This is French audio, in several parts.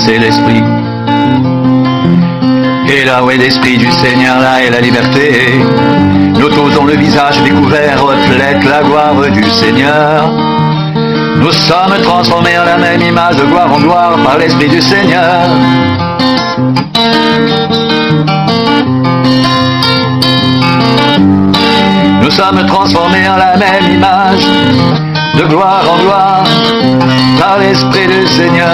c'est l'Esprit. Et là où est l'Esprit du Seigneur, là est la liberté. Nous tous dont le visage découvert reflète la gloire du Seigneur. Nous sommes transformés en la même image de gloire en gloire par l'Esprit du Seigneur. Nous sommes transformés en la même image de gloire en gloire par l'Esprit du Seigneur.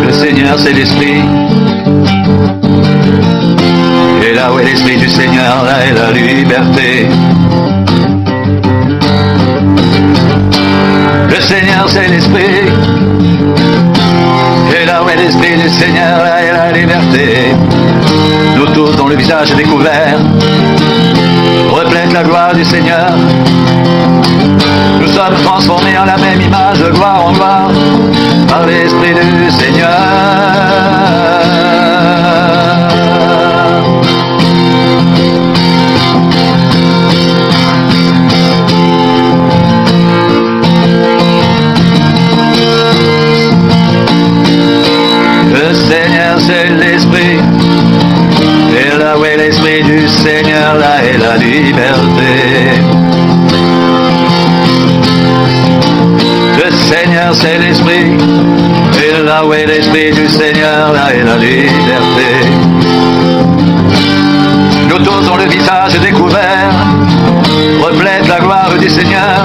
Le Seigneur c'est l'Esprit. Et là où est l'Esprit du Seigneur, là est la liberté. Le Seigneur c'est l'Esprit. Et là où est l'Esprit du Seigneur, là est la liberté. Nous tous dont le visage découvert reflète la gloire du Seigneur. Nous sommes transformés en la même image de gloire en gloire par l'Esprit du Seigneur. Le Seigneur c'est l'Esprit. Et là où est l'Esprit du Seigneur, là est la liberté. Le Seigneur c'est l'Esprit. Et là où est l'Esprit du Seigneur, là est la liberté. Nous tous dont le visage découvert reflète la gloire du Seigneur.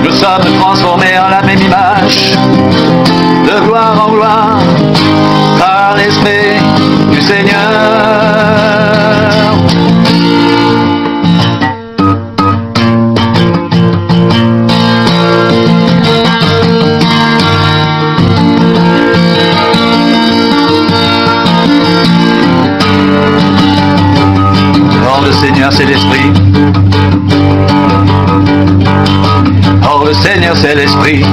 Nous sommes transformés en la même image de gloire en gloire par l'Esprit du Seigneur. Oh, le Seigneur c'est l'Esprit. Oh, le Seigneur c'est l'Esprit.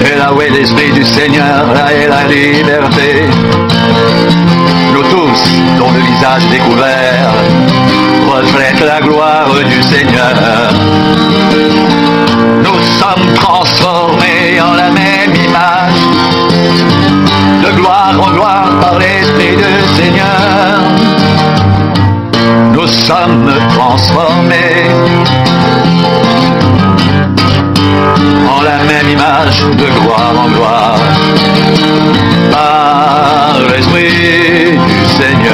Et là où est l'Esprit du Seigneur, là est la liberté. Nous tous, dont le visage découvert reflète la gloire du Seigneur. Nous sommes transformés en la même image de gloire en gloire par l'Esprit du Seigneur. Nous sommes transformés en la même image de gloire en gloire par l'Esprit du Seigneur.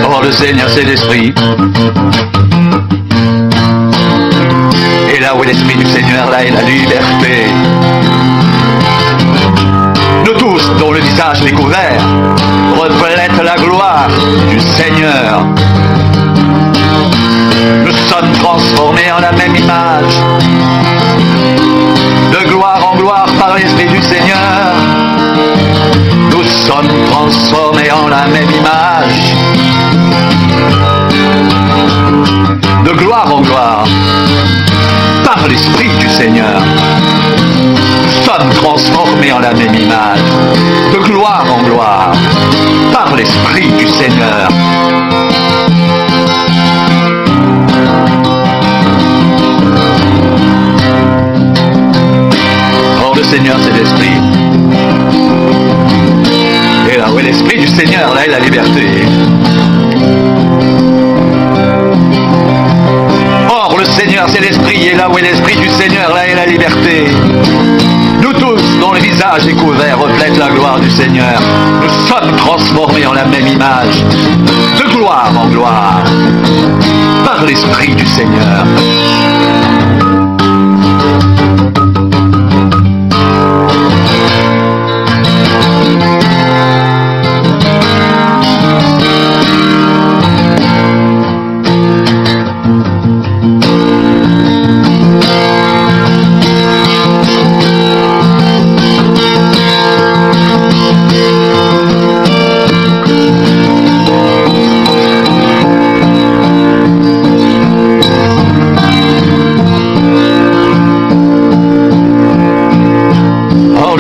Oh, le Seigneur c'est l'Esprit. Et là où est l'Esprit du Seigneur, là est la liberté. Nous tous, dont le visage découvert reflète la gloire du Seigneur. Nous sommes transformés en la même image de gloire en gloire par l'Esprit du Seigneur. Nous sommes transformés en la même image de gloire en gloire par l'Esprit du Seigneur. Nous sommes transformés en la même image de gloire en gloire par l'Esprit du Seigneur. Or le Seigneur c'est l'Esprit. Et là où est l'Esprit du Seigneur, là est la liberté. Or le Seigneur c'est l'Esprit. Et là où est l'Esprit du Seigneur, là est la liberté. Nous tous, dont le visage découvert reflète la gloire du Seigneur, nous sommes transformés en la même image, de gloire en gloire, par l'Esprit du Seigneur.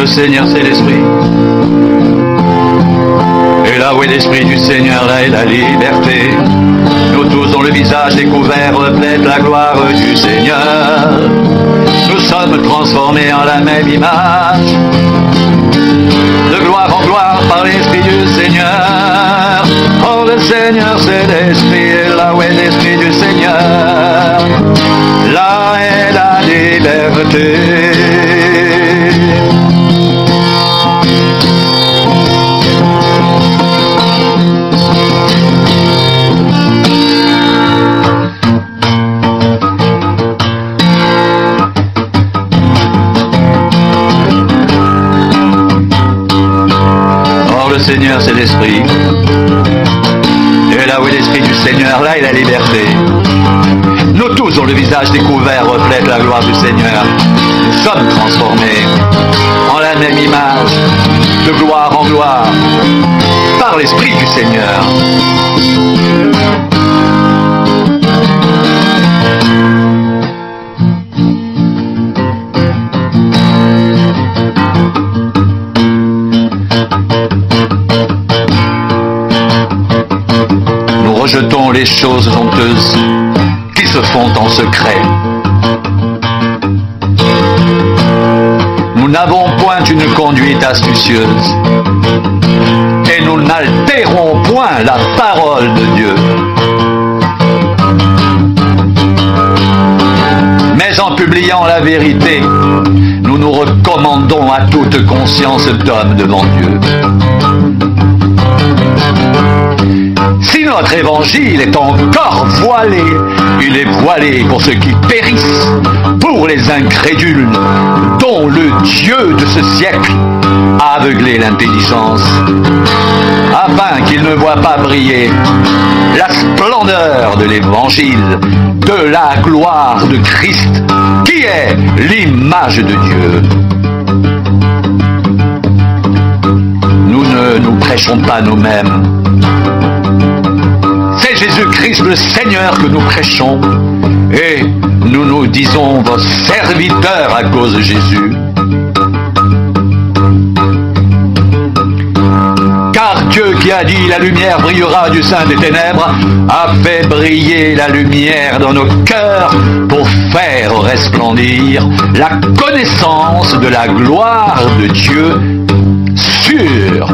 Seigneur, c'est l'Esprit. Et là où est l'Esprit du Seigneur, là est la liberté. Nous tous dont le visage découvert reflète la gloire du Seigneur. Nous sommes transformés en la même image, de gloire en gloire par l'Esprit du Seigneur. Oh, le Seigneur, c'est l'Esprit, et là où est l'Esprit du Seigneur, là est la liberté. Le Seigneur, c'est l'Esprit. Et là où est l'Esprit du Seigneur, là est la liberté. Nous tous, dont le visage découvert reflète la gloire du Seigneur, nous sommes transformés en la même image, de gloire en gloire, par l'Esprit du Seigneur. Rejetons les choses honteuses qui se font en secret. Nous n'avons point une conduite astucieuse et nous n'altérons point la parole de Dieu. Mais en publiant la vérité, nous nous recommandons à toute conscience d'homme devant Dieu. Si notre évangile est encore voilé, il est voilé pour ceux qui périssent, pour les incrédules, dont le Dieu de ce siècle a aveuglé l'intelligence, afin qu'ils ne voient pas briller la splendeur de l'évangile, de la gloire de Christ, qui est l'image de Dieu. Nous ne nous prêchons pas nous-mêmes. C'est Jésus-Christ le Seigneur que nous prêchons, et nous nous disons vos serviteurs à cause de Jésus. Car Dieu qui a dit « La lumière brillera du sein des ténèbres » a fait briller la lumière dans nos cœurs pour faire resplendir la connaissance de la gloire de Dieu sur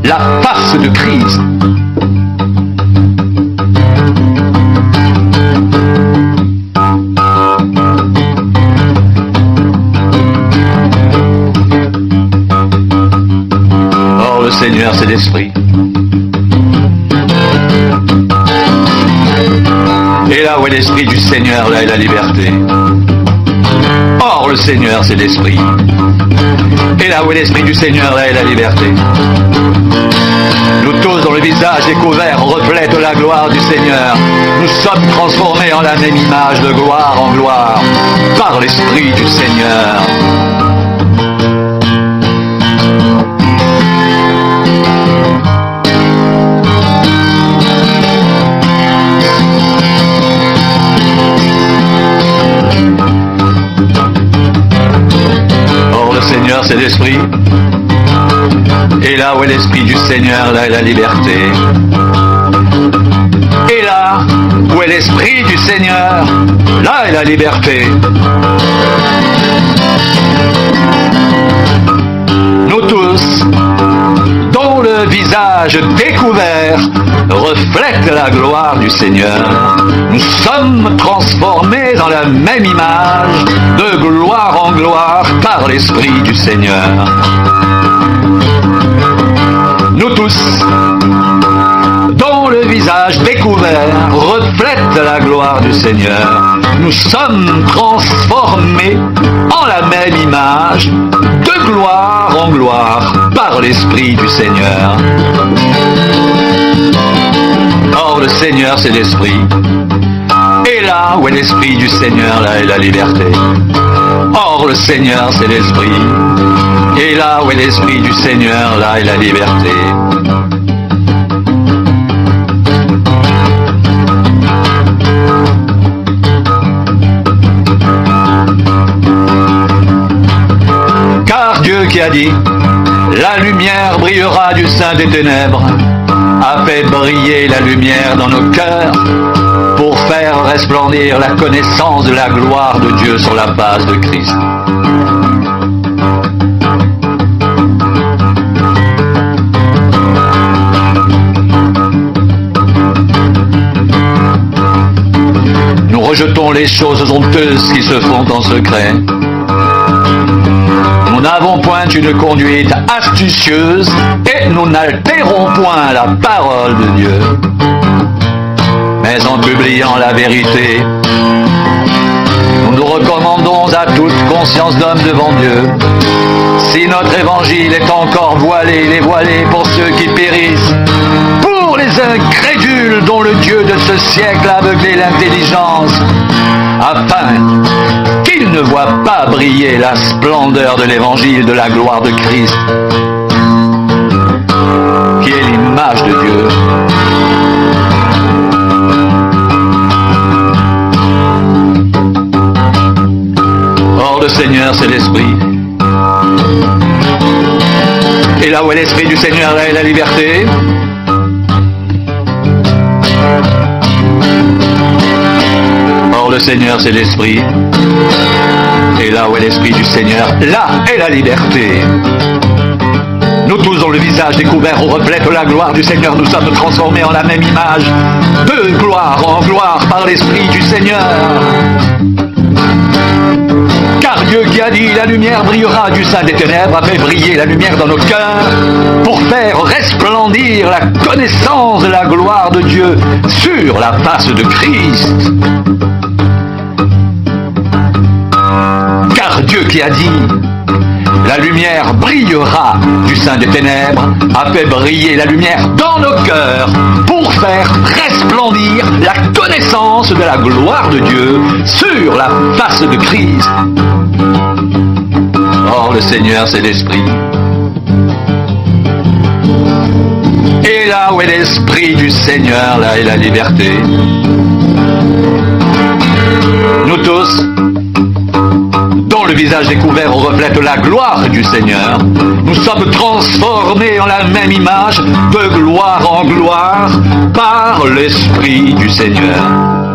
la face de Christ. Le Seigneur, c'est l'Esprit. Et là où est l'Esprit du Seigneur, là est la liberté. Or, le Seigneur, c'est l'Esprit. Et là où est l'Esprit du Seigneur, là est la liberté. Nous tous, dont le visage découvert reflète la gloire du Seigneur, nous sommes transformés en la même image de gloire en gloire par l'Esprit du Seigneur. Seigneur, c'est l'Esprit. Et là où est l'Esprit du Seigneur, là est la liberté. Et là où est l'Esprit du Seigneur, là est la liberté. Nous tous, dont le visage découvert reflète la gloire du Seigneur, nous sommes transformés dans la même image, de gloire en gloire, par l'Esprit du Seigneur. Nous tous, dont le visage découvert reflète la gloire du Seigneur, nous sommes transformés en la même image, de gloire en gloire, par l'Esprit du Seigneur. Or, le Seigneur, c'est l'Esprit. Et là où est l'Esprit du Seigneur, là est la liberté. Or, le Seigneur, c'est l'Esprit. Et là où est l'Esprit du Seigneur, là est la liberté. Car Dieu qui qui a dit, la lumière brillera du sein des ténèbres, a fait briller la lumière dans nos cœurs pour faire resplendir la connaissance de la gloire de Dieu sur la base de Christ. Nous rejetons les choses honteuses qui se font en secret. Nous n'avons point une conduite astucieuse et nous n'altérons point la parole de Dieu. Mais en publiant la vérité, nous nous recommandons à toute conscience d'homme devant Dieu. Si notre évangile est encore voilé, il est voilé pour ceux qui périssent, pour les incrédules dont le Dieu de ce siècle a aveuglé l'intelligence, afin qu'ils ne voient pas briller la splendeur de l'évangile de la gloire de Christ, qui est l'image de Dieu. Or, le Seigneur, c'est l'Esprit. Et là où est l'Esprit du Seigneur, là est la liberté. Or, le Seigneur, c'est l'Esprit. Et là où est l'Esprit du Seigneur, là est la liberté. Nous tous, dont le visage découvert reflète la gloire du Seigneur, nous sommes transformés en la même image, de gloire en gloire par l'Esprit du Seigneur. Car Dieu qui a dit, la lumière brillera du sein des ténèbres, a fait briller la lumière dans nos cœurs pour faire resplendir la connaissance de la gloire de Dieu sur la face de Christ. Car Dieu qui a dit, la lumière brillera du sein des ténèbres, a fait briller la lumière dans nos cœurs pour faire resplendir la connaissance de la gloire de Dieu sur la face de Christ. Or, le Seigneur, c'est l'Esprit. Et là où est l'Esprit du Seigneur, là est la liberté. Nous tous, dont le visage découvert reflète la gloire du Seigneur, nous sommes transformés en la même image, de gloire en gloire, par l'Esprit du Seigneur.